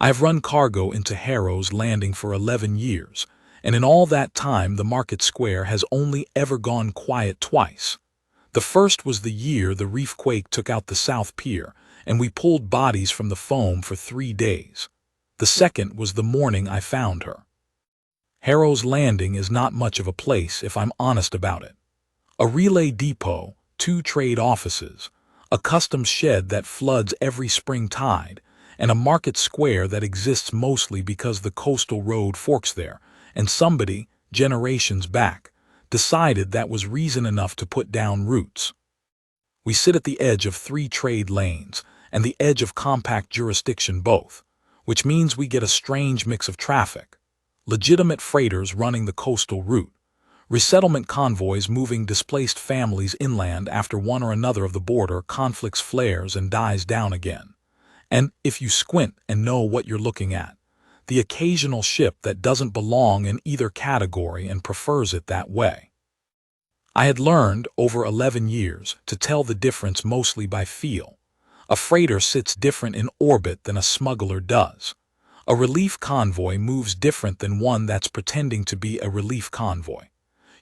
I've run cargo into Harrow's Landing for 11 years, and in all that time the market square has only ever gone quiet twice. The first was the year the reef quake took out the South Pier, and we pulled bodies from the foam for 3 days. The second was the morning I found her. Harrow's Landing is not much of a place, if I'm honest about it. A relay depot, 2 trade offices, a customs shed that floods every spring tide, and a market square that exists mostly because the coastal road forks there, and somebody, generations back, decided that was reason enough to put down roots. We sit at the edge of 3 trade lanes, and the edge of compact jurisdiction both, which means we get a strange mix of traffic. Legitimate freighters running the coastal route, resettlement convoys moving displaced families inland after one or another of the border conflicts flares and dies down again. And, if you squint and know what you're looking at, the occasional ship that doesn't belong in either category and prefers it that way. I had learned, over 11 years, to tell the difference mostly by feel. A freighter sits different in orbit than a smuggler does. A relief convoy moves different than one that's pretending to be a relief convoy.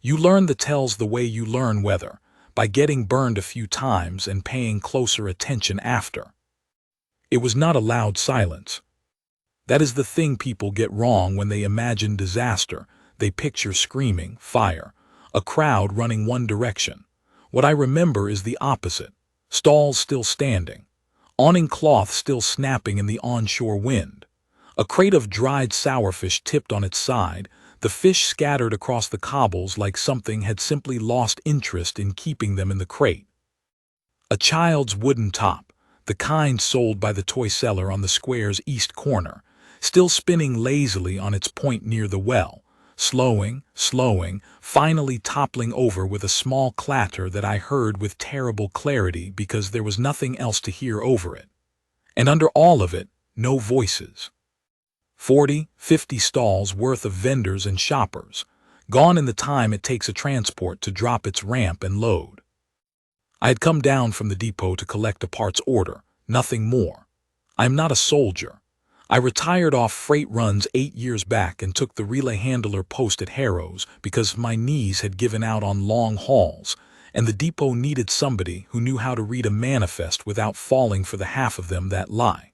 You learn the tells the way you learn weather, by getting burned a few times and paying closer attention after. It was not a loud silence. That is the thing people get wrong when they imagine disaster. They picture screaming, fire, a crowd running one direction. What I remember is the opposite. Stalls still standing, awning cloth still snapping in the onshore wind. A crate of dried sourfish tipped on its side, the fish scattered across the cobbles like something had simply lost interest in keeping them in the crate. A child's wooden top, the kind sold by the toy seller on the square's east corner, still spinning lazily on its point near the well, slowing, finally toppling over with a small clatter that I heard with terrible clarity because there was nothing else to hear over it. And under all of it, no voices. 40, 50 stalls worth of vendors and shoppers, gone in the time it takes a transport to drop its ramp and load. I had come down from the depot to collect a parts order, nothing more. I am not a soldier. I retired off freight runs 8 years back and took the relay handler post at Harrow's because my knees had given out on long hauls, and the depot needed somebody who knew how to read a manifest without falling for the half of them that lie.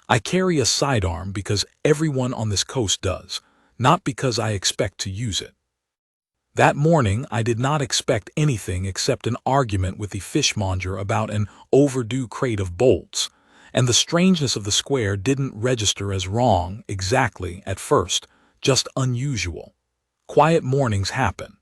I carry a sidearm because everyone on this coast does, not because I expect to use it. That morning I did not expect anything except an argument with the fishmonger about an overdue crate of bolts, and the strangeness of the square didn't register as wrong exactly at first, just unusual. Quiet mornings happen.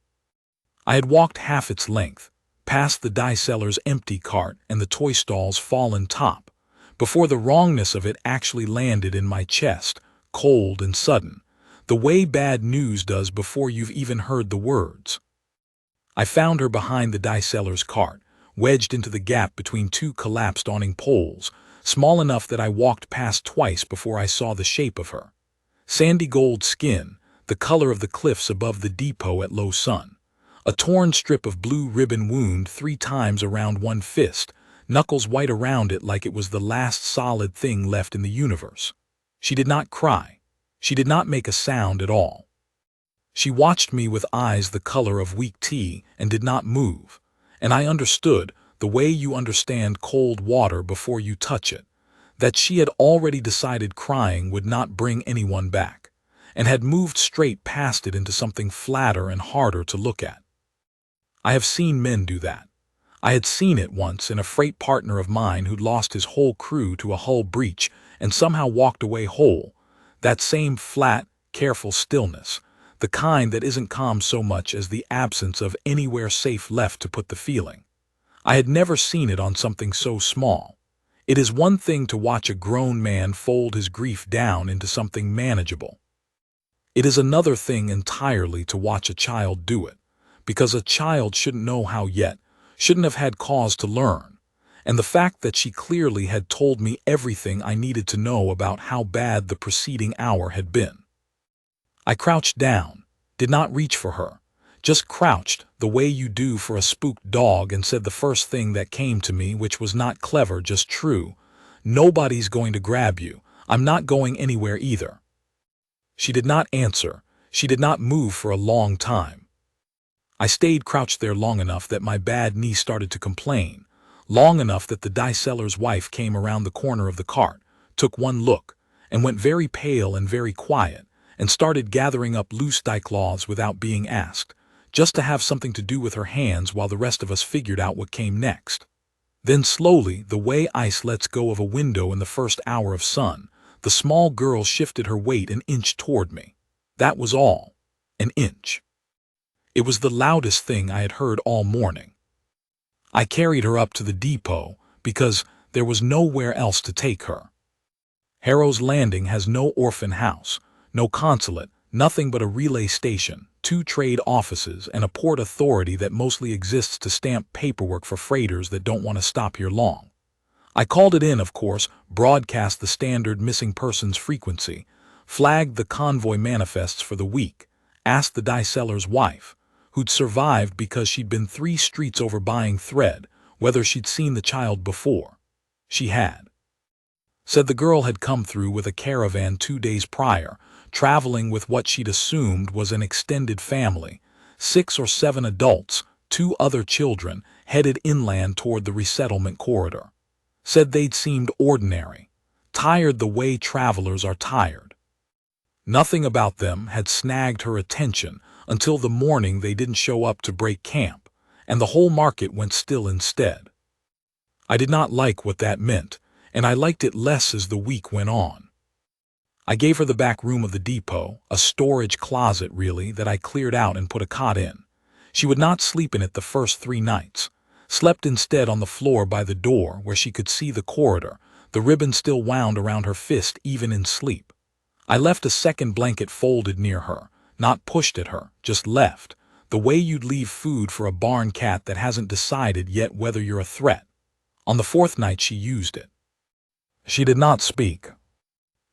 I had walked half its length, past the dye seller's empty cart and the toy stall's fallen top, before the wrongness of it actually landed in my chest, cold and sudden, the way bad news does before you've even heard the words. I found her behind the dye seller's cart, wedged into the gap between 2 collapsed awning poles, small enough that I walked past twice before I saw the shape of her. Sandy gold skin, the color of the cliffs above the depot at low sun. A torn strip of blue ribbon wound 3 times around one fist, knuckles white around it like it was the last solid thing left in the universe. She did not cry. She did not make a sound at all. She watched me with eyes the color of weak tea and did not move, and I understood, the way you understand cold water before you touch it, that she had already decided crying would not bring anyone back, and had moved straight past it into something flatter and harder to look at. I have seen men do that. I had seen it once in a freight partner of mine who'd lost his whole crew to a hull breach and somehow walked away whole. That same flat, careful stillness, the kind that isn't calm so much as the absence of anywhere safe left to put the feeling. I had never seen it on something so small. It is one thing to watch a grown man fold his grief down into something manageable. It is another thing entirely to watch a child do it, because a child shouldn't know how yet, shouldn't have had cause to learn, and the fact that she clearly had told me everything I needed to know about how bad the preceding hour had been. I crouched down, did not reach for her, just crouched the way you do for a spooked dog and said the first thing that came to me, which was not clever, just true. Nobody's going to grab you. I'm not going anywhere either." She did not answer. She did not move for a long time. I stayed crouched there long enough that my bad knee started to complain, long enough that the dye seller's wife came around the corner of the cart, took one look, and went very pale and very quiet, and started gathering up loose dye cloths without being asked, just to have something to do with her hands while the rest of us figured out what came next. Then slowly, the way ice lets go of a window in the first hour of sun, the small girl shifted her weight an inch toward me. That was all. An inch. It was the loudest thing I had heard all morning. I carried her up to the depot because there was nowhere else to take her. Harrow's Landing has no orphan house, no consulate, nothing but a relay station, 2 trade offices, and a port authority that mostly exists to stamp paperwork for freighters that don't want to stop here long. I called it in, of course, broadcast the standard missing persons frequency, flagged the convoy manifests for the week, asked the dye seller's wife, who'd survived because she'd been 3 streets over buying thread, whether she'd seen the child before. She had. Said the girl had come through with a caravan 2 days prior, traveling with what she'd assumed was an extended family, 6 or 7 adults, 2 other children, headed inland toward the resettlement corridor. Said they'd seemed ordinary, tired the way travelers are tired. Nothing about them had snagged her attention until the morning they didn't show up to break camp, and the whole market went still instead. I did not like what that meant, and I liked it less as the week went on. I gave her the back room of the depot, a storage closet really, that I cleared out and put a cot in. She would not sleep in it the first 3 nights, slept instead on the floor by the door where she could see the corridor, the ribbon still wound around her fist even in sleep. I left a second blanket folded near her, not pushed at her, just left, the way you'd leave food for a barn cat that hasn't decided yet whether you're a threat. On the 4th night she used it. She did not speak.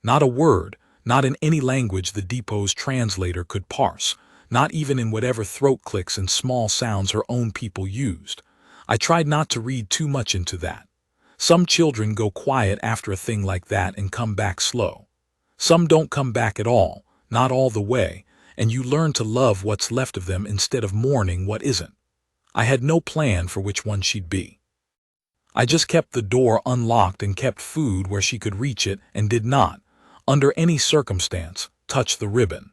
Not a word, not in any language the depot's translator could parse, not even in whatever throat clicks and small sounds her own people used. I tried not to read too much into that. Some children go quiet after a thing like that and come back slow. Some don't come back at all, not all the way, and you learn to love what's left of them instead of mourning what isn't. I had no plan for which one she'd be. I just kept the door unlocked and kept food where she could reach it and did not, under any circumstance, touch the ribbon.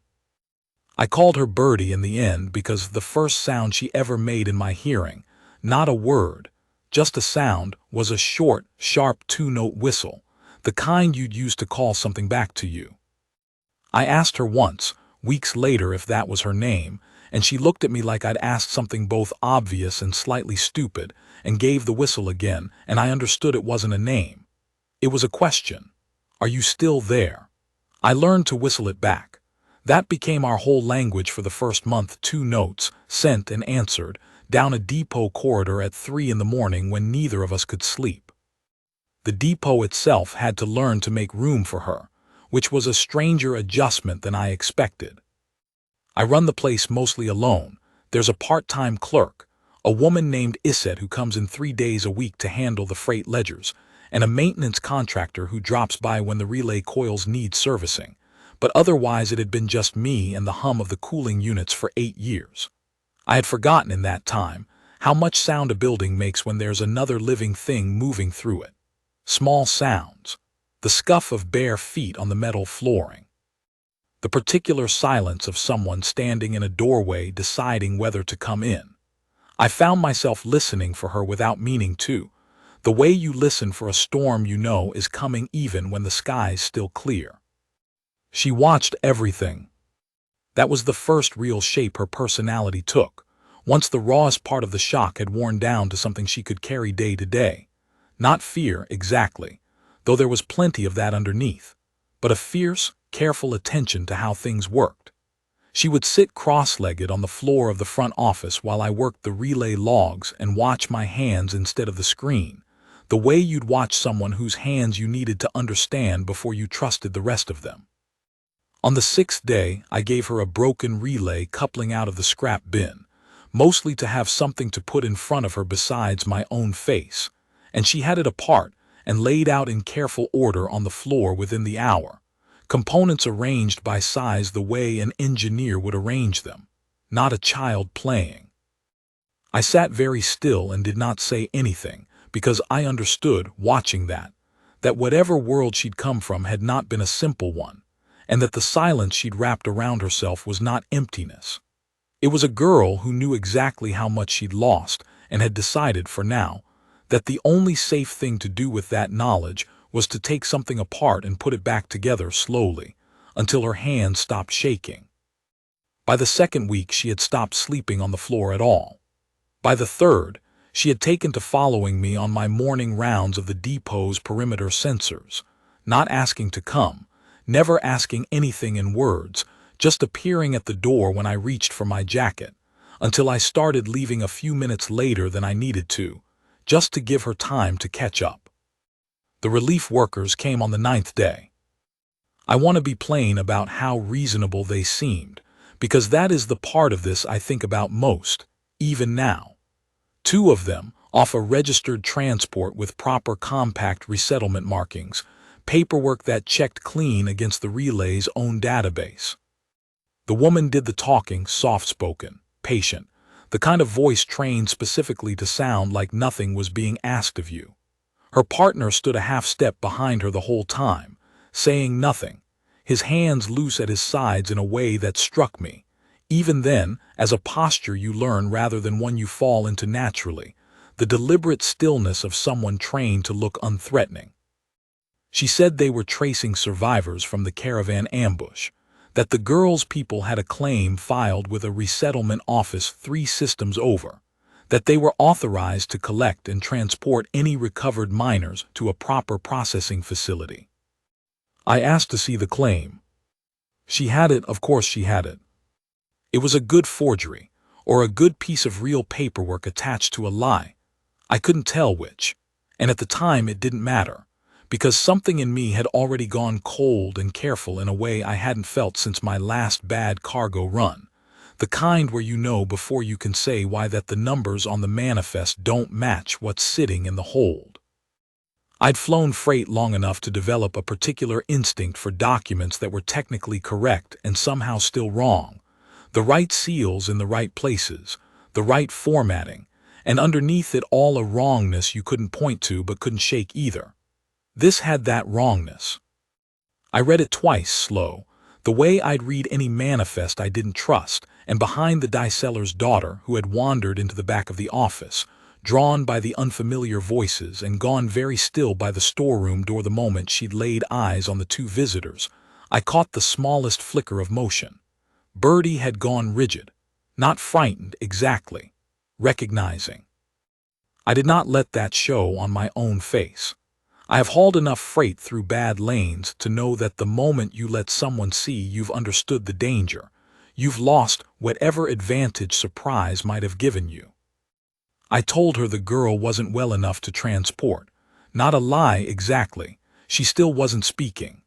I called her Birdie in the end because the first sound she ever made in my hearing, not a word, just a sound, was a short, sharp 2-note whistle, the kind you'd use to call something back to you. I asked her once, weeks later, if that was her name, and she looked at me like I'd asked something both obvious and slightly stupid, and gave the whistle again, and I understood it wasn't a name. It was a question. Are you still there? I learned to whistle it back. That became our whole language for the first month, 2 notes, sent and answered, down a depot corridor at 3 in the morning when neither of us could sleep. The depot itself had to learn to make room for her, which was a stranger adjustment than I expected. I run the place mostly alone. There's a part-time clerk, a woman named Isset who comes in 3 days a week to handle the freight ledgers, and a maintenance contractor who drops by when the relay coils need servicing, but otherwise it had been just me and the hum of the cooling units for 8 years. I had forgotten in that time how much sound a building makes when there's another living thing moving through it. Small sounds, the scuff of bare feet on the metal flooring, the particular silence of someone standing in a doorway deciding whether to come in. I found myself listening for her without meaning to, the way you listen for a storm you know is coming even when the sky's still clear. She watched everything. That was the first real shape her personality took, once the rawest part of the shock had worn down to something she could carry day to day. Not fear, exactly, though there was plenty of that underneath, but a fierce, careful attention to how things worked. She would sit cross-legged on the floor of the front office while I worked the relay logs and watch my hands instead of the screen, the way you'd watch someone whose hands you needed to understand before you trusted the rest of them. On the 6th day, I gave her a broken relay coupling out of the scrap bin, mostly to have something to put in front of her besides my own face, and she had it apart and laid out in careful order on the floor within the hour, components arranged by size the way an engineer would arrange them, not a child playing. I sat very still and did not say anything, because I understood, watching that whatever world she'd come from had not been a simple one, and that the silence she'd wrapped around herself was not emptiness. It was a girl who knew exactly how much she'd lost and had decided, for now, that the only safe thing to do with that knowledge was to take something apart and put it back together slowly, until her hands stopped shaking. By the second week, she had stopped sleeping on the floor at all. By the third, she had taken to following me on my morning rounds of the depot's perimeter sensors, not asking to come, never asking anything in words, just appearing at the door when I reached for my jacket, until I started leaving a few minutes later than I needed to, just to give her time to catch up. The relief workers came on the 9th day. I want to be plain about how reasonable they seemed, because that is the part of this I think about most, even now. 2 of them, off a registered transport with proper compact resettlement markings, paperwork that checked clean against the relay's own database. The woman did the talking, soft-spoken, patient, the kind of voice trained specifically to sound like nothing was being asked of you. Her partner stood a half step behind her the whole time, saying nothing, his hands loose at his sides in a way that struck me, even then, as a posture you learn rather than one you fall into naturally, the deliberate stillness of someone trained to look unthreatening. She said they were tracing survivors from the caravan ambush, that the girl's people had a claim filed with a resettlement office 3 systems over, that they were authorized to collect and transport any recovered miners to a proper processing facility. I asked to see the claim. She had it, of course she had it. It was a good forgery, or a good piece of real paperwork attached to a lie. I couldn't tell which, and at the time it didn't matter, because something in me had already gone cold and careful in a way I hadn't felt since my last bad cargo run, the kind where you know before you can say why that the numbers on the manifest don't match what's sitting in the hold. I'd flown freight long enough to develop a particular instinct for documents that were technically correct and somehow still wrong, the right seals in the right places, the right formatting, and underneath it all a wrongness you couldn't point to but couldn't shake either. This had that wrongness. I read it twice, slow, the way I'd read any manifest I didn't trust, and behind the dye seller's daughter who had wandered into the back of the office, drawn by the unfamiliar voices and gone very still by the storeroom door the moment she'd laid eyes on the 2 visitors, I caught the smallest flicker of motion. Birdie had gone rigid, not frightened exactly, recognizing. I did not let that show on my own face. I have hauled enough freight through bad lanes to know that the moment you let someone see you've understood the danger, you've lost whatever advantage surprise might have given you. I told her the girl wasn't well enough to transport. Not a lie exactly, she still wasn't speaking.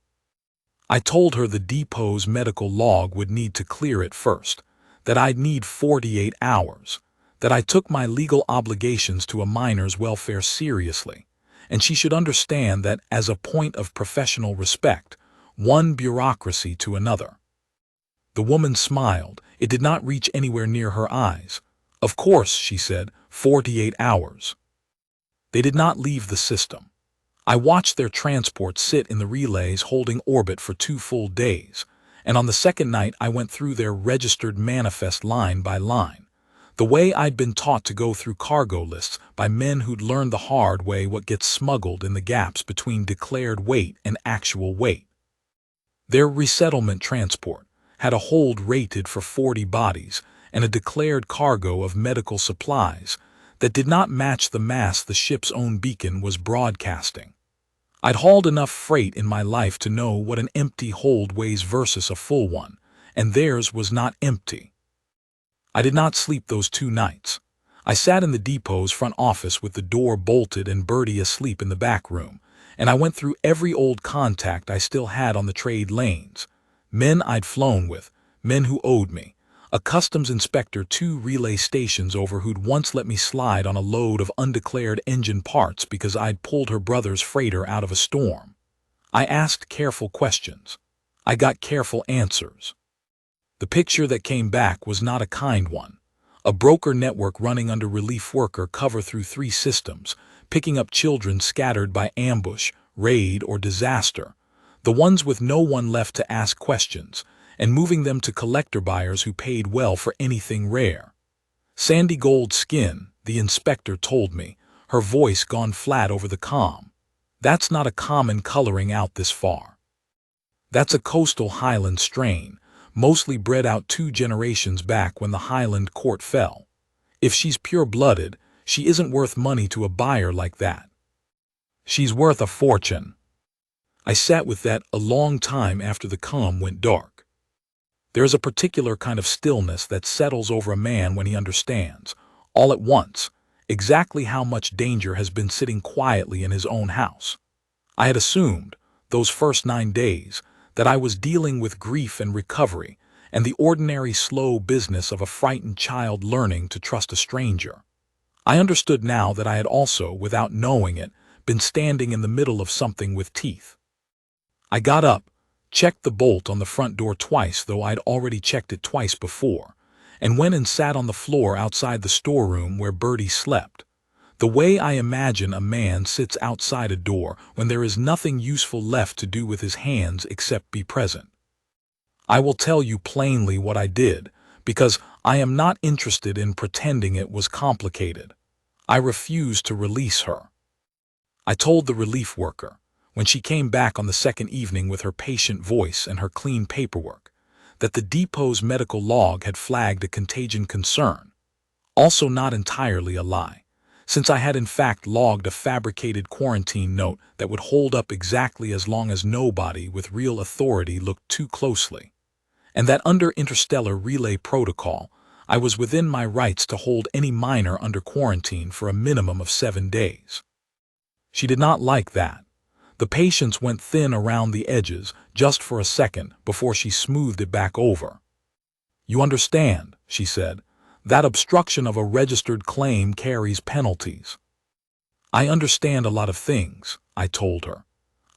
I told her the depot's medical log would need to clear it first, that I'd need 48 hours, that I took my legal obligations to a miner's welfare seriously, and she should understand that as a point of professional respect, one bureaucracy to another. The woman smiled. It did not reach anywhere near her eyes. Of course, she said, 48 hours. They did not leave the system. I watched their transport sit in the relays holding orbit for 2 full days, and on the second night I went through their registered manifest line by line, the way I'd been taught to go through cargo lists by men who'd learned the hard way what gets smuggled in the gaps between declared weight and actual weight. Their resettlement transport had a hold rated for 40 bodies and a declared cargo of medical supplies that did not match the mass the ship's own beacon was broadcasting. I'd hauled enough freight in my life to know what an empty hold weighs versus a full one, and theirs was not empty. I did not sleep those 2 nights. I sat in the depot's front office with the door bolted and Birdie asleep in the back room, and I went through every old contact I still had on the trade lanes. Men I'd flown with, men who owed me. A customs inspector 2 relay stations over who'd once let me slide on a load of undeclared engine parts because I'd pulled her brother's freighter out of a storm. I asked careful questions. I got careful answers. The picture that came back was not a kind one. A broker network running under relief worker cover through 3 systems, picking up children scattered by ambush, raid, or disaster, the ones with no one left to ask questions, and moving them to collector buyers who paid well for anything rare. Sandy gold skin, the inspector told me, her voice gone flat over the comm. That's not a common coloring out this far. That's a coastal Highland strain, mostly bred out 2 generations back when the Highland court fell. If she's pure-blooded, she isn't worth money to a buyer like that. She's worth a fortune. I sat with that a long time after the comm went dark. There is a particular kind of stillness that settles over a man when he understands, all at once, exactly how much danger has been sitting quietly in his own house. I had assumed, those first 9 days, that I was dealing with grief and recovery and the ordinary slow business of a frightened child learning to trust a stranger. I understood now that I had also, without knowing it, been standing in the middle of something with teeth. I got up, checked the bolt on the front door twice, though I'd already checked it twice before, and went and sat on the floor outside the storeroom where Bertie slept. The way I imagine a man sits outside a door when there is nothing useful left to do with his hands except be present. I will tell you plainly what I did, because I am not interested in pretending it was complicated. I refused to release her. I told the relief worker, when she came back on the second evening with her patient voice and her clean paperwork, that the depot's medical log had flagged a contagion concern. Also not entirely a lie, since I had in fact logged a fabricated quarantine note that would hold up exactly as long as nobody with real authority looked too closely, and that under interstellar relay protocol, I was within my rights to hold any minor under quarantine for a minimum of 7 days. She did not like that. The patience went thin around the edges just for a second before she smoothed it back over. "You understand," she said, "that obstruction of a registered claim carries penalties." "I understand a lot of things," I told her.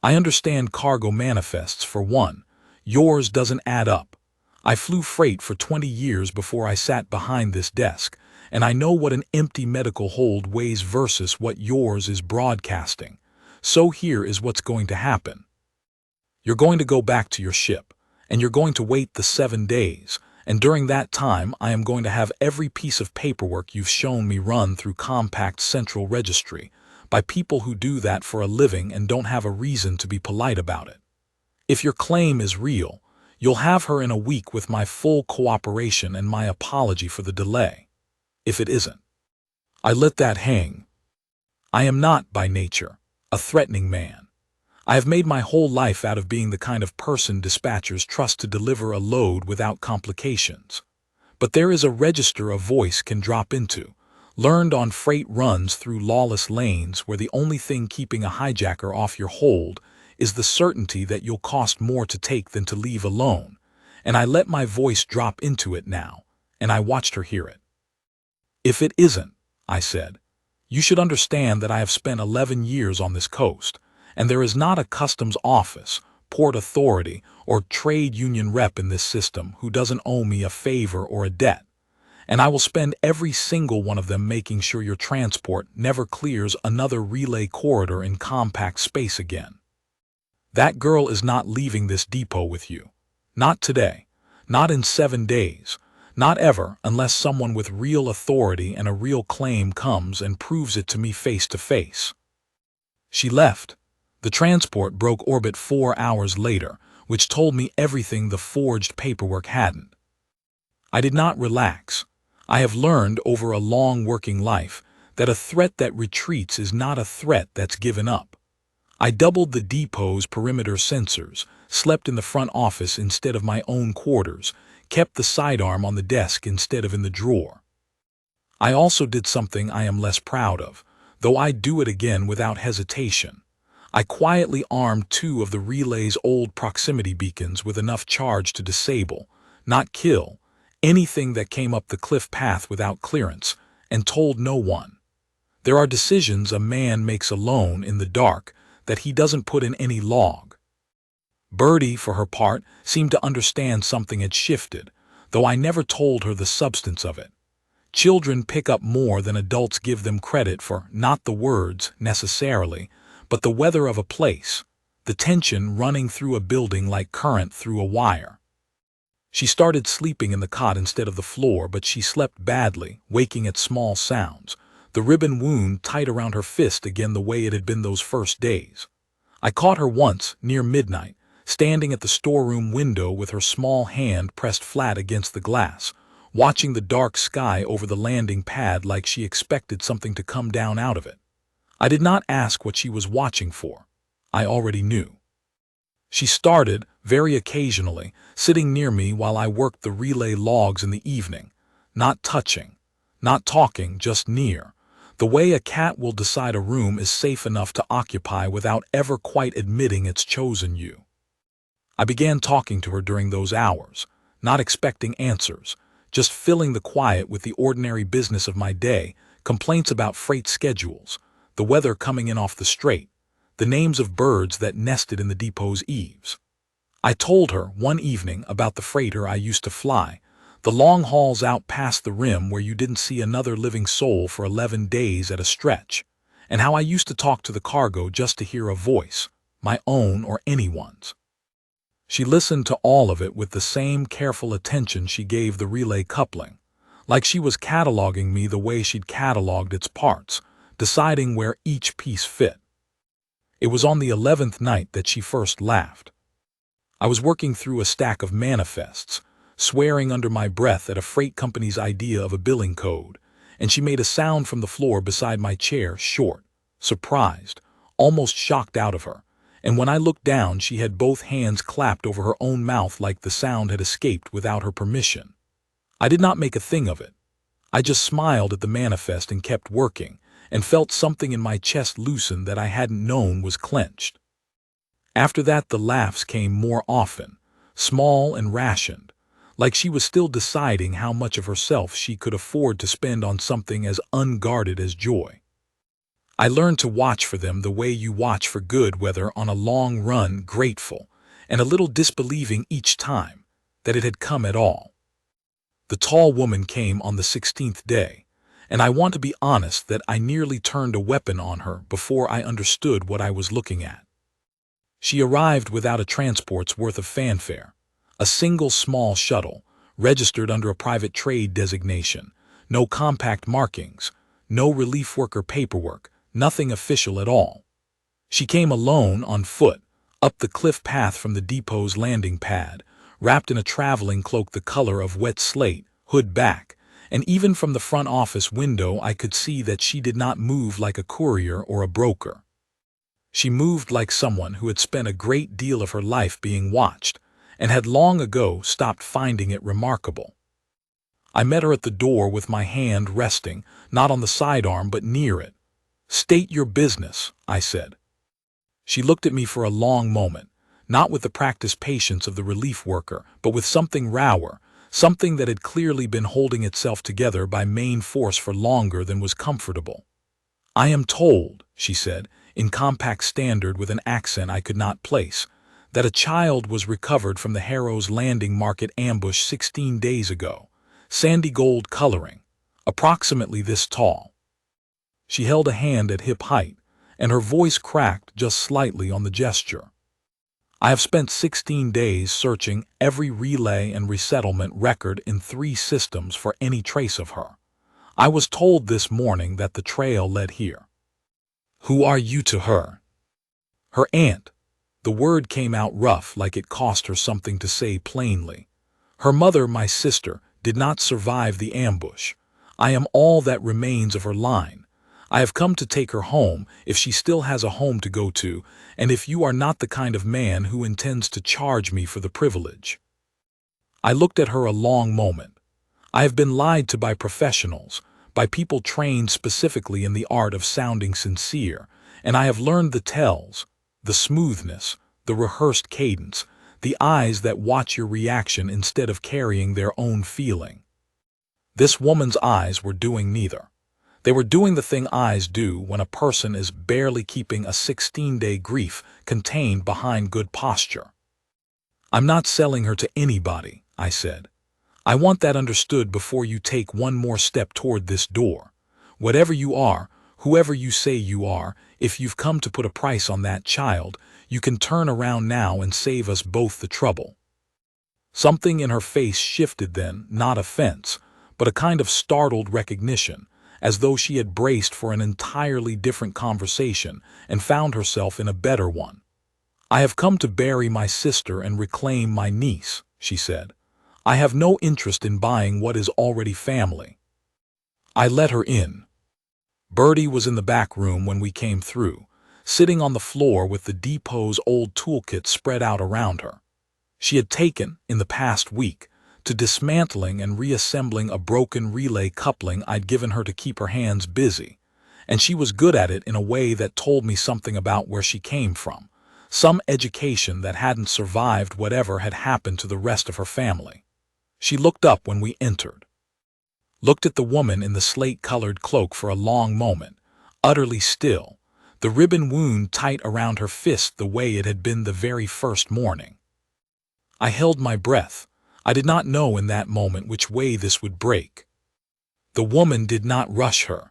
"I understand cargo manifests, for one. Yours doesn't add up. I flew freight for 20 years before I sat behind this desk, and I know what an empty medical hold weighs versus what yours is broadcasting. So here is what's going to happen. You're going to go back to your ship, and you're going to wait the 7 days, and during that time I am going to have every piece of paperwork you've shown me run through compact central registry by people who do that for a living and don't have a reason to be polite about it. If your claim is real, you'll have her in a week with my full cooperation and my apology for the delay. If it isn't." I let that hang. I am not, by nature, a threatening man. I have made my whole life out of being the kind of person dispatchers trust to deliver a load without complications. But there is a register a voice can drop into, learned on freight runs through lawless lanes where the only thing keeping a hijacker off your hold is the certainty that you'll cost more to take than to leave alone, and I let my voice drop into it now, and I watched her hear it. "If it isn't," I said, "you should understand that I have spent 11 years on this coast, and there is not a customs office, port authority, or trade union rep in this system who doesn't owe me a favor or a debt, and I will spend every single one of them making sure your transport never clears another relay corridor in compact space again. That girl is not leaving this depot with you. Not today. Not in 7 days. Not ever, unless someone with real authority and a real claim comes and proves it to me face to face." She left. The transport broke orbit 4 hours later, which told me everything the forged paperwork hadn't. I did not relax. I have learned over a long working life that a threat that retreats is not a threat that's given up. I doubled the depot's perimeter sensors, slept in the front office instead of my own quarters, kept the sidearm on the desk instead of in the drawer. I also did something I am less proud of, though I'd do it again without hesitation. I quietly armed 2 of the relay's old proximity beacons with enough charge to disable, not kill, anything that came up the cliff path without clearance, and told no one. There are decisions a man makes alone in the dark that he doesn't put in any log. Birdie, for her part, seemed to understand something had shifted, though I never told her the substance of it. Children pick up more than adults give them credit for, not the words, necessarily, but the weather of a place, the tension running through a building like current through a wire. She started sleeping in the cot instead of the floor, but she slept badly, waking at small sounds, the ribbon wound tight around her fist again the way it had been those first days. I caught her once, near midnight, standing at the storeroom window with her small hand pressed flat against the glass, watching the dark sky over the landing pad like she expected something to come down out of it. I did not ask what she was watching for. I already knew. She started, very occasionally, sitting near me while I worked the relay logs in the evening, not touching, not talking, just near, the way a cat will decide a room is safe enough to occupy without ever quite admitting it's chosen you. I began talking to her during those hours, not expecting answers, just filling the quiet with the ordinary business of my day, complaints about freight schedules, the weather coming in off the strait, the names of birds that nested in the depot's eaves. I told her one evening about the freighter I used to fly, the long hauls out past the rim where you didn't see another living soul for 11 days at a stretch, and how I used to talk to the cargo just to hear a voice, my own or anyone's. She listened to all of it with the same careful attention she gave the relay coupling, like she was cataloging me the way she'd cataloged its parts, deciding where each piece fit. It was on the 11th night that she first laughed. I was working through a stack of manifests, swearing under my breath at a freight company's idea of a billing code, and she made a sound from the floor beside my chair, short, surprised, almost shocked out of her, and when I looked down she had both hands clapped over her own mouth like the sound had escaped without her permission. I did not make a thing of it. I just smiled at the manifest and kept working, and felt something in my chest loosen that I hadn't known was clenched. After that the laughs came more often, small and rationed, like she was still deciding how much of herself she could afford to spend on something as unguarded as joy. I learned to watch for them the way you watch for good weather on a long run, grateful, and a little disbelieving each time that it had come at all. The tall woman came on the 16th day, and I want to be honest that I nearly turned a weapon on her before I understood what I was looking at. She arrived without a transport's worth of fanfare, a single small shuttle, registered under a private trade designation, no compact markings, no relief worker paperwork, nothing official at all. She came alone, on foot, up the cliff path from the depot's landing pad, wrapped in a traveling cloak the color of wet slate, hood back, and even from the front office window I could see that she did not move like a courier or a broker. She moved like someone who had spent a great deal of her life being watched, and had long ago stopped finding it remarkable. I met her at the door with my hand resting, not on the sidearm but near it. "State your business," I said. She looked at me for a long moment, not with the practiced patience of the relief worker, but with something rower, something that had clearly been holding itself together by main force for longer than was comfortable. "I am told," she said, in compact standard with an accent I could not place, "that a child was recovered from the Harrow's Landing Market ambush 16 days ago, sandy gold coloring, approximately this tall." She held a hand at hip height, and her voice cracked just slightly on the gesture. "I have spent 16 days searching every relay and resettlement record in 3 systems for any trace of her. I was told this morning that the trail led here." "Who are you to her?" "Her aunt." The word came out rough, like it cost her something to say plainly. "Her mother, my sister, did not survive the ambush. I am all that remains of her line. I have come to take her home, if she still has a home to go to, and if you are not the kind of man who intends to charge me for the privilege." I looked at her a long moment. I have been lied to by professionals, by people trained specifically in the art of sounding sincere, and I have learned the tells, the smoothness, the rehearsed cadence, the eyes that watch your reaction instead of carrying their own feeling. This woman's eyes were doing neither. They were doing the thing eyes do when a person is barely keeping a 16-day grief contained behind good posture. "I'm not selling her to anybody," I said. "I want that understood before you take one more step toward this door. Whatever you are, whoever you say you are, if you've come to put a price on that child, you can turn around now and save us both the trouble." Something in her face shifted then, not offense, but a kind of startled recognition, as though she had braced for an entirely different conversation and found herself in a better one. "I have come to bury my sister and reclaim my niece," she said. "I have no interest in buying what is already family." I let her in. Bertie was in the back room when we came through, sitting on the floor with the depot's old toolkit spread out around her. She had taken, in the past week, to dismantling and reassembling a broken relay coupling I'd given her to keep her hands busy, and she was good at it in a way that told me something about where she came from, some education that hadn't survived whatever had happened to the rest of her family. She looked up when we entered, looked at the woman in the slate-colored cloak for a long moment, utterly still, the ribbon wound tight around her fist the way it had been the very first morning. I held my breath. I did not know in that moment which way this would break. The woman did not rush her.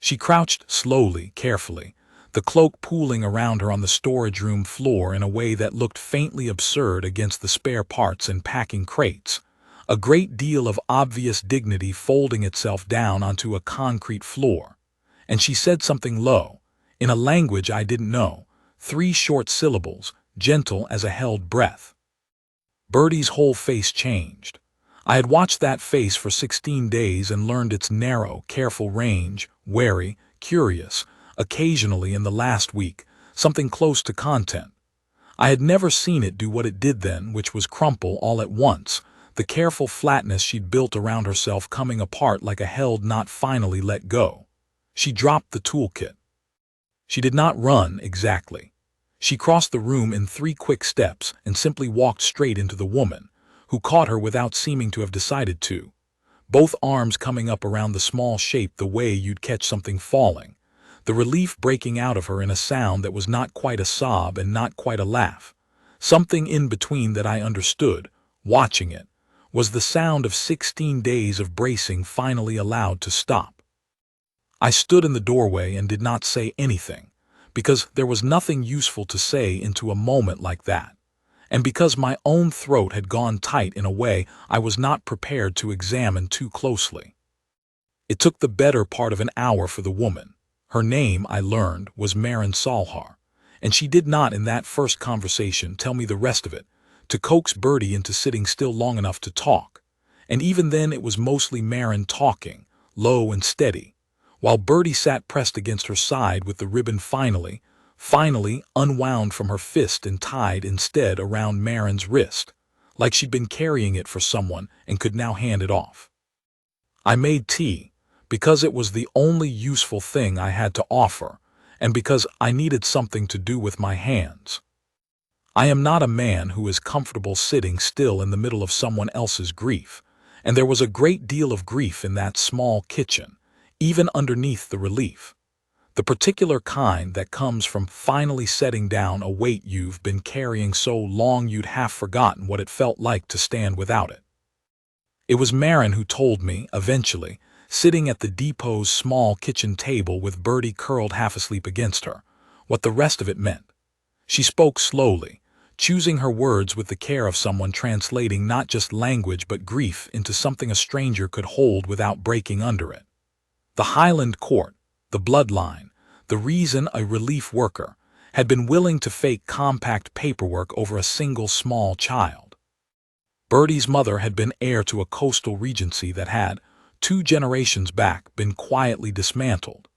She crouched slowly, carefully, the cloak pooling around her on the storage room floor in a way that looked faintly absurd against the spare parts and packing crates, a great deal of obvious dignity folding itself down onto a concrete floor. And she said something low, in a language I didn't know, 3 short syllables, gentle as a held breath. Bertie's whole face changed. I had watched that face for 16 days and learned its narrow, careful range, wary, curious, occasionally in the last week, something close to content. I had never seen it do what it did then, which was crumple all at once, the careful flatness she'd built around herself coming apart like a held not finally let go. She dropped the toolkit. She did not run, exactly. She crossed the room in 3 quick steps and simply walked straight into the woman, who caught her without seeming to have decided to, both arms coming up around the small shape the way you'd catch something falling, the relief breaking out of her in a sound that was not quite a sob and not quite a laugh. Something in between that I understood, watching it, was the sound of 16 days of bracing finally allowed to stop. I stood in the doorway and did not say anything, because there was nothing useful to say into a moment like that, and because my own throat had gone tight in a way I was not prepared to examine too closely. It took the better part of an hour for the woman. Her name, I learned, was Marin Salhar, and she did not in that first conversation tell me the rest of it, to coax Bertie into sitting still long enough to talk, and even then it was mostly Marin talking, low and steady, while Bertie sat pressed against her side with the ribbon finally unwound from her fist and tied instead around Marin's wrist, like she'd been carrying it for someone and could now hand it off. I made tea, because it was the only useful thing I had to offer, and because I needed something to do with my hands. I am not a man who is comfortable sitting still in the middle of someone else's grief, and there was a great deal of grief in that small kitchen, even underneath the relief. The particular kind that comes from finally setting down a weight you've been carrying so long you'd half forgotten what it felt like to stand without it. It was Marin who told me, eventually, sitting at the depot's small kitchen table with Bertie curled half asleep against her, what the rest of it meant. She spoke slowly, choosing her words with the care of someone translating not just language but grief into something a stranger could hold without breaking under it. The Highland Court, the bloodline, the reason a relief worker had been willing to fake compact paperwork over a single small child. Bertie's mother had been heir to a coastal regency that had, 2 generations back, been quietly dismantled,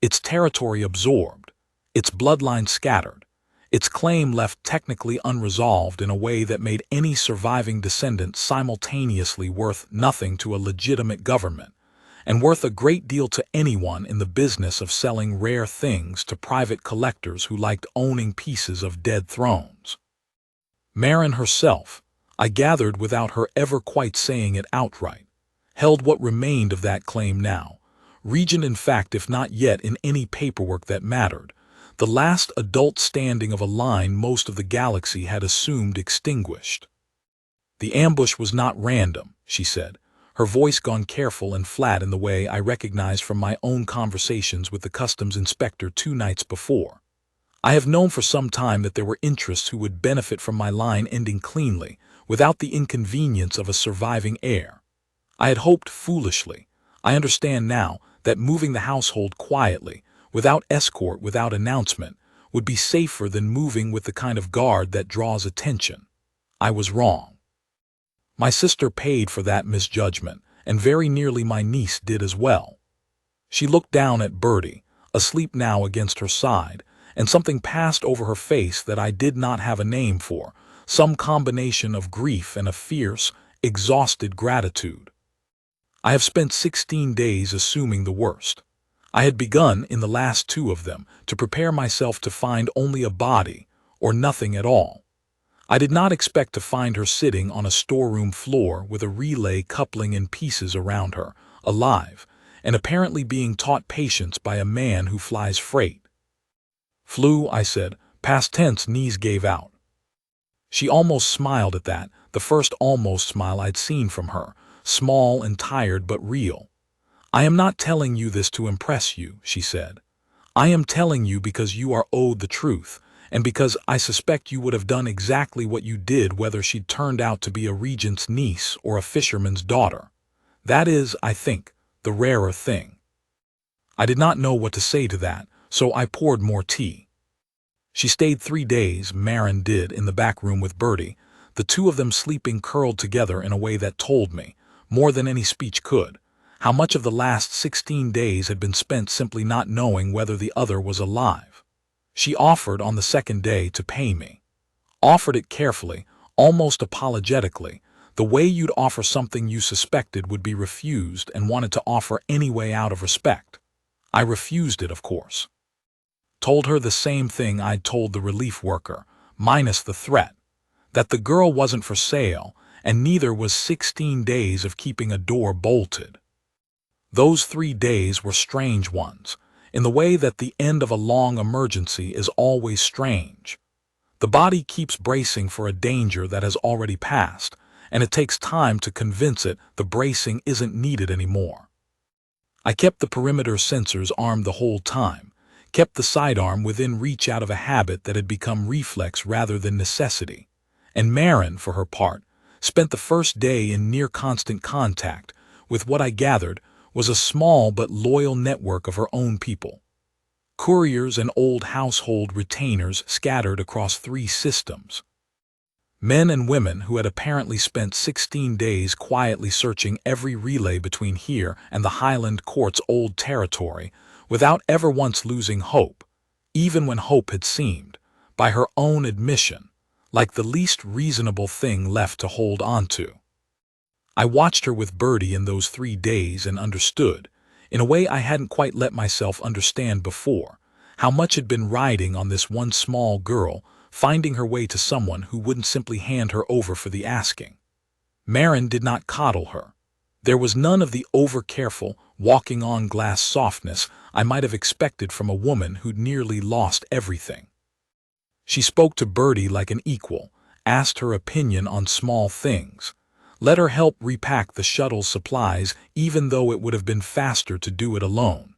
its territory absorbed, its bloodline scattered, its claim left technically unresolved in a way that made any surviving descendant simultaneously worth nothing to a legitimate government, and worth a great deal to anyone in the business of selling rare things to private collectors who liked owning pieces of dead thrones. Marin herself, I gathered without her ever quite saying it outright, held what remained of that claim now, regent in fact if not yet in any paperwork that mattered, the last adult standing of a line most of the galaxy had assumed extinguished. The ambush was not random, she said, her voice gone careful and flat in the way I recognized from my own conversations with the customs inspector 2 nights before. I have known for some time that there were interests who would benefit from my line ending cleanly, without the inconvenience of a surviving heir. I had hoped foolishly, I understand now, that moving the household quietly, without escort, without announcement, would be safer than moving with the kind of guard that draws attention. I was wrong. My sister paid for that misjudgment, and very nearly my niece did as well. She looked down at Bertie, asleep now against her side, and something passed over her face that I did not have a name for, some combination of grief and a fierce, exhausted gratitude. I have spent 16 days assuming the worst. I had begun, in the last 2 of them, to prepare myself to find only a body, or nothing at all. I did not expect to find her sitting on a storeroom floor with a relay coupling in pieces around her, alive, and apparently being taught patience by a man who flies freight. Flew, I said, past tense, knees gave out. She almost smiled at that, the first almost smile I'd seen from her, small and tired but real. I am not telling you this to impress you, she said. I am telling you because you are owed the truth, and because I suspect you would have done exactly what you did whether she'd turned out to be a regent's niece or a fisherman's daughter. That is, I think, the rarer thing. I did not know what to say to that, so I poured more tea. She stayed 3 days, Marin did, in the back room with Bertie, the 2 of them sleeping curled together in a way that told me, more than any speech could, how much of the last 16 days had been spent simply not knowing whether the other was alive. She offered on the 2nd day to pay me. Offered it carefully, almost apologetically, the way you'd offer something you suspected would be refused and wanted to offer anyway out of respect. I refused it, of course. Told her the same thing I'd told the relief worker, minus the threat, that the girl wasn't for sale, and neither was 16 days of keeping a door bolted. Those 3 days were strange ones, in the way that the end of a long emergency is always strange. The body keeps bracing for a danger that has already passed, and it takes time to convince it the bracing isn't needed anymore. I kept the perimeter sensors armed the whole time, kept the sidearm within reach out of a habit that had become reflex rather than necessity, and Marin, for her part, spent the first day in near constant contact with what I gathered was a small but loyal network of her own people. Couriers and old household retainers scattered across 3 systems. Men and women who had apparently spent 16 days quietly searching every relay between here and the Highland Court's old territory without ever once losing hope, even when hope had seemed, by her own admission, like the least reasonable thing left to hold on to. I watched her with Bertie in those 3 days and understood, in a way I hadn't quite let myself understand before, how much had been riding on this one small girl finding her way to someone who wouldn't simply hand her over for the asking. Marin did not coddle her. There was none of the over-careful, walking-on-glass softness I might have expected from a woman who'd nearly lost everything. She spoke to Bertie like an equal, asked her opinion on small things, let her help repack the shuttle's supplies even though it would have been faster to do it alone.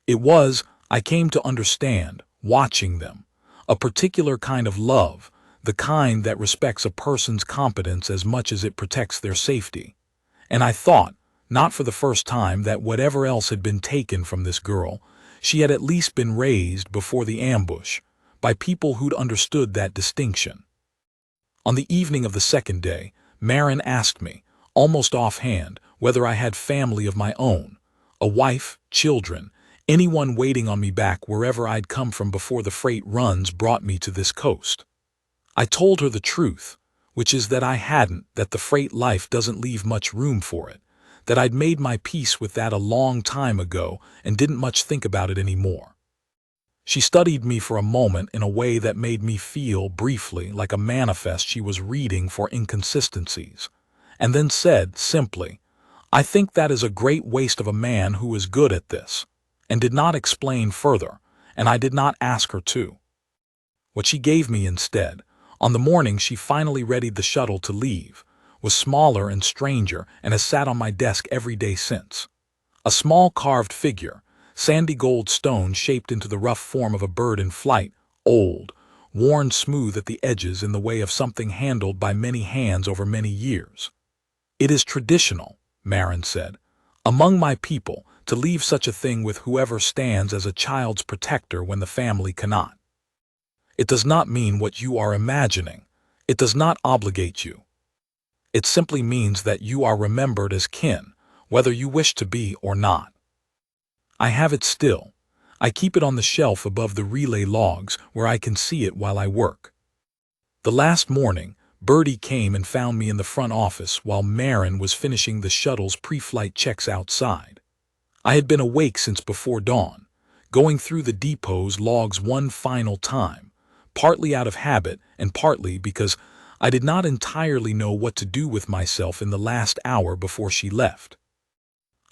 It was, I came to understand, watching them, a particular kind of love, the kind that respects a person's competence as much as it protects their safety. And I thought, not for the first time, that whatever else had been taken from this girl, she had at least been raised before the ambush, by people who'd understood that distinction. On the evening of the 2nd day, Marin asked me, almost offhand, whether I had family of my own, a wife, children, anyone waiting on me back wherever I'd come from before the freight runs brought me to this coast. I told her the truth, which is that I hadn't, that the freight life doesn't leave much room for it, that I'd made my peace with that a long time ago and didn't much think about it anymore. She studied me for a moment in a way that made me feel, briefly, like a manifest she was reading for inconsistencies, and then said, simply, "I think that is a great waste of a man who is good at this," and did not explain further, and I did not ask her to. What she gave me instead, on the morning she finally readied the shuttle to leave, was smaller and stranger and has sat on my desk every day since. A small carved figure, sandy gold stone shaped into the rough form of a bird in flight, old, worn smooth at the edges in the way of something handled by many hands over many years. "It is traditional," Marin said, "among my people to leave such a thing with whoever stands as a child's protector when the family cannot. It does not mean what you are imagining. It does not obligate you. It simply means that you are remembered as kin, whether you wish to be or not. I have it still. I keep it on the shelf above the relay logs where I can see it while I work." The last morning, Bertie came and found me in the front office while Marin was finishing the shuttle's pre-flight checks outside. I had been awake since before dawn, going through the depot's logs one final time, partly out of habit and partly because I did not entirely know what to do with myself in the last hour before she left.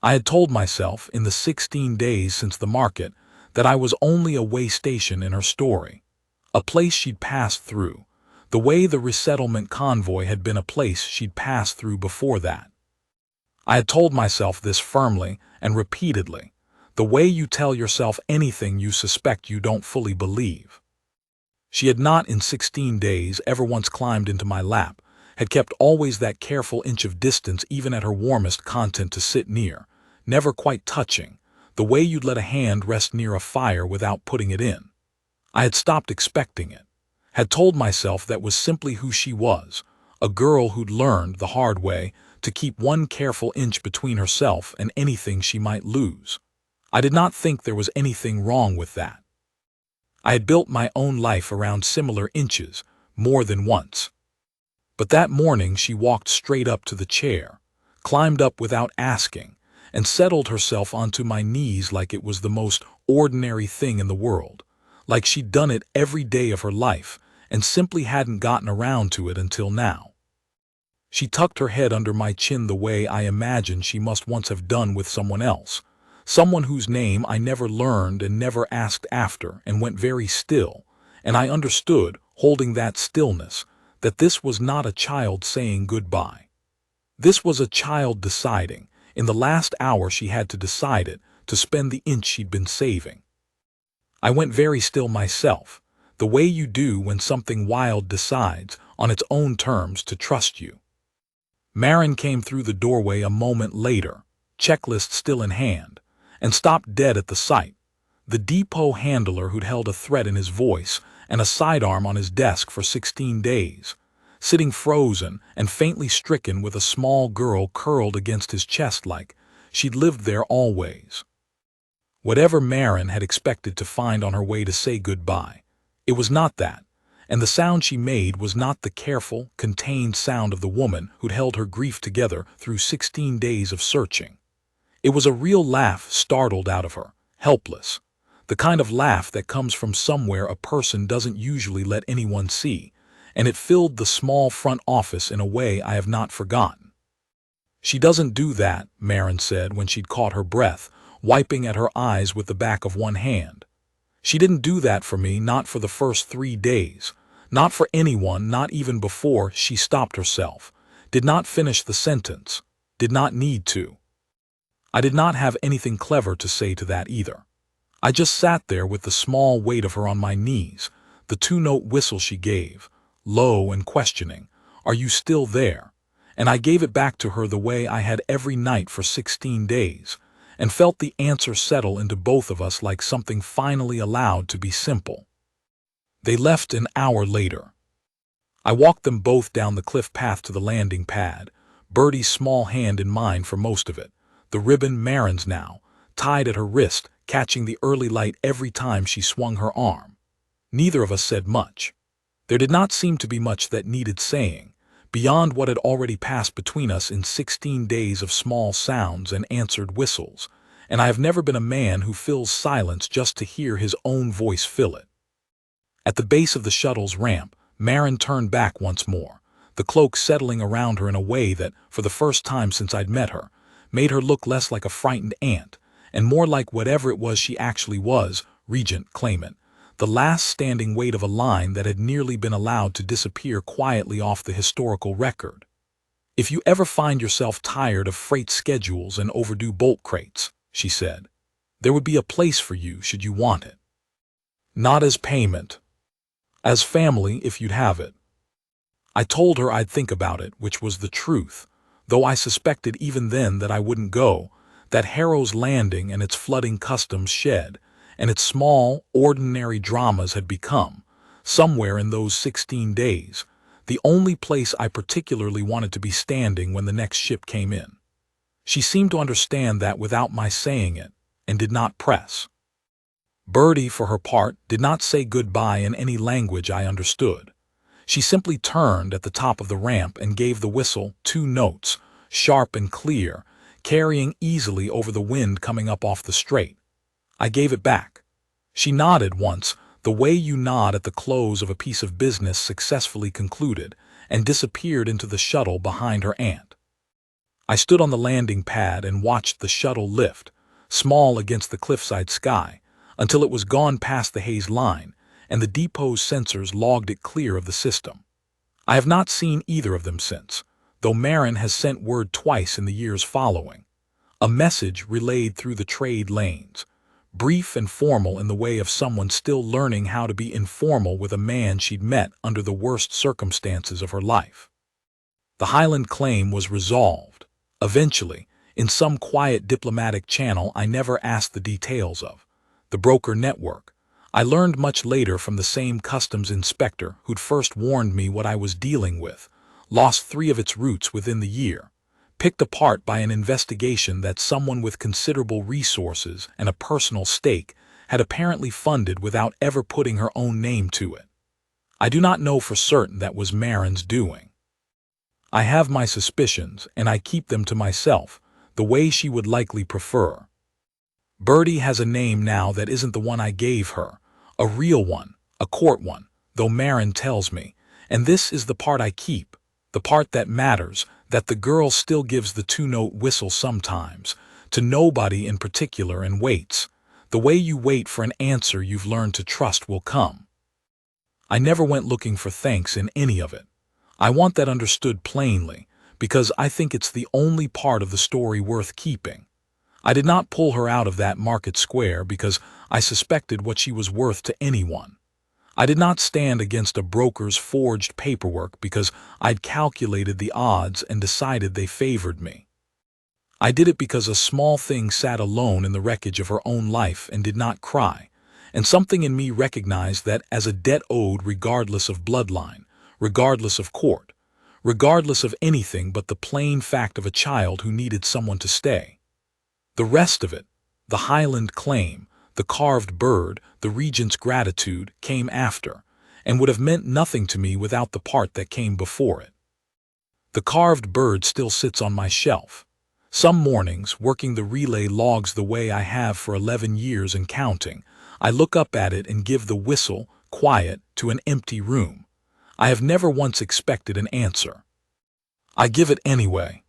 I had told myself in the 16 days since the market that I was only a way station in her story, a place she'd passed through, the way the resettlement convoy had been a place she'd passed through before that. I had told myself this firmly and repeatedly, the way you tell yourself anything you suspect you don't fully believe. She had not in 16 days ever once climbed into my lap, had kept always that careful inch of distance even at her warmest content to sit near, never quite touching, the way you'd let a hand rest near a fire without putting it in. I had stopped expecting it, had told myself that was simply who she was, a girl who'd learned the hard way to keep one careful inch between herself and anything she might lose. I did not think there was anything wrong with that. I had built my own life around similar inches, more than once. But that morning she walked straight up to the chair, climbed up without asking, and settled herself onto my knees like it was the most ordinary thing in the world, like she'd done it every day of her life and simply hadn't gotten around to it until now. She tucked her head under my chin the way I imagined she must once have done with someone else, someone whose name I never learned and never asked after, and went very still, and I understood, holding that stillness, that this was not a child saying goodbye. This was a child deciding, in the last hour she had to decide it, to spend the inch she'd been saving. I went very still myself, the way you do when something wild decides, on its own terms, to trust you. Marin came through the doorway a moment later, checklist still in hand, and stopped dead at the sight, the depot handler who'd held a threat in his voice and a sidearm on his desk for 16 days, sitting frozen and faintly stricken with a small girl curled against his chest like she'd lived there always. Whatever Marin had expected to find on her way to say goodbye, it was not that, and the sound she made was not the careful, contained sound of the woman who'd held her grief together through 16 days of searching. It was a real laugh startled out of her, helpless, the kind of laugh that comes from somewhere a person doesn't usually let anyone see, and it filled the small front office in a way I have not forgotten. "She doesn't do that," Marin said when she'd caught her breath, wiping at her eyes with the back of one hand. "She didn't do that for me, not for the first 3 days, not for anyone, not even before." She stopped herself, did not finish the sentence, did not need to. I did not have anything clever to say to that either. I just sat there with the small weight of her on my knees, the 2-note whistle she gave, low and questioning, "Are you still there?" And I gave it back to her the way I had every night for 16 days, and felt the answer settle into both of us like something finally allowed to be simple. They left an hour later. I walked them both down the cliff path to the landing pad, Bertie's small hand in mine for most of it, the ribbon, Marin's now, tied at her wrist, catching the early light every time she swung her arm. Neither of us said much. There did not seem to be much that needed saying, beyond what had already passed between us in 16 days of small sounds and answered whistles, and I have never been a man who fills silence just to hear his own voice fill it. At the base of the shuttle's ramp, Marin turned back once more, the cloak settling around her in a way that, for the first time since I'd met her, made her look less like a frightened ant, and more like whatever it was she actually was, regent claimant, the last standing weight of a line that had nearly been allowed to disappear quietly off the historical record. "If you ever find yourself tired of freight schedules and overdue bolt crates," she said, "there would be a place for you should you want it. Not as payment. As family if you'd have it." I told her I'd think about it, which was the truth, though I suspected even then that I wouldn't go, that Harrow's Landing and its flooding customs shed, and its small, ordinary dramas had become, somewhere in those 16 days, the only place I particularly wanted to be standing when the next ship came in. She seemed to understand that without my saying it, and did not press. Birdie, for her part, did not say goodbye in any language I understood. She simply turned at the top of the ramp and gave the whistle 2 notes, sharp and clear, carrying easily over the wind coming up off the strait. I gave it back. She nodded once, the way you nod at the close of a piece of business successfully concluded, and disappeared into the shuttle behind her aunt. I stood on the landing pad and watched the shuttle lift, small against the cliffside sky, until it was gone past the haze line, and the depot's sensors logged it clear of the system. I have not seen either of them since, though Marin has sent word twice in the years following. A message relayed through the trade lanes, brief and formal in the way of someone still learning how to be informal with a man she'd met under the worst circumstances of her life. The Highland claim was resolved, eventually, in some quiet diplomatic channel I never asked the details of. The broker network. I learned much later from the same customs inspector who'd first warned me what I was dealing with, lost 3 of its routes within the year, picked apart by an investigation that someone with considerable resources and a personal stake had apparently funded without ever putting her own name to it. I do not know for certain that was Marin's doing. I have my suspicions, and I keep them to myself, the way she would likely prefer. Birdie has a name now that isn't the one I gave her, a real one, a court one, though Marin tells me, and this is the part I keep, the part that matters, that the girl still gives the 2-note whistle sometimes, to nobody in particular, and waits, the way you wait for an answer you've learned to trust will come. I never went looking for thanks in any of it. I want that understood plainly, because I think it's the only part of the story worth keeping. I did not pull her out of that market square because I suspected what she was worth to anyone. I did not stand against a broker's forged paperwork because I'd calculated the odds and decided they favored me. I did it because a small thing sat alone in the wreckage of her own life and did not cry, and something in me recognized that as a debt owed regardless of bloodline, regardless of court, regardless of anything but the plain fact of a child who needed someone to stay. The rest of it, the Highland claim, the carved bird, the regent's gratitude, came after, and would have meant nothing to me without the part that came before it. The carved bird still sits on my shelf. Some mornings, working the relay logs the way I have for 11 years and counting, I look up at it and give the whistle, quiet, to an empty room. I have never once expected an answer. I give it anyway.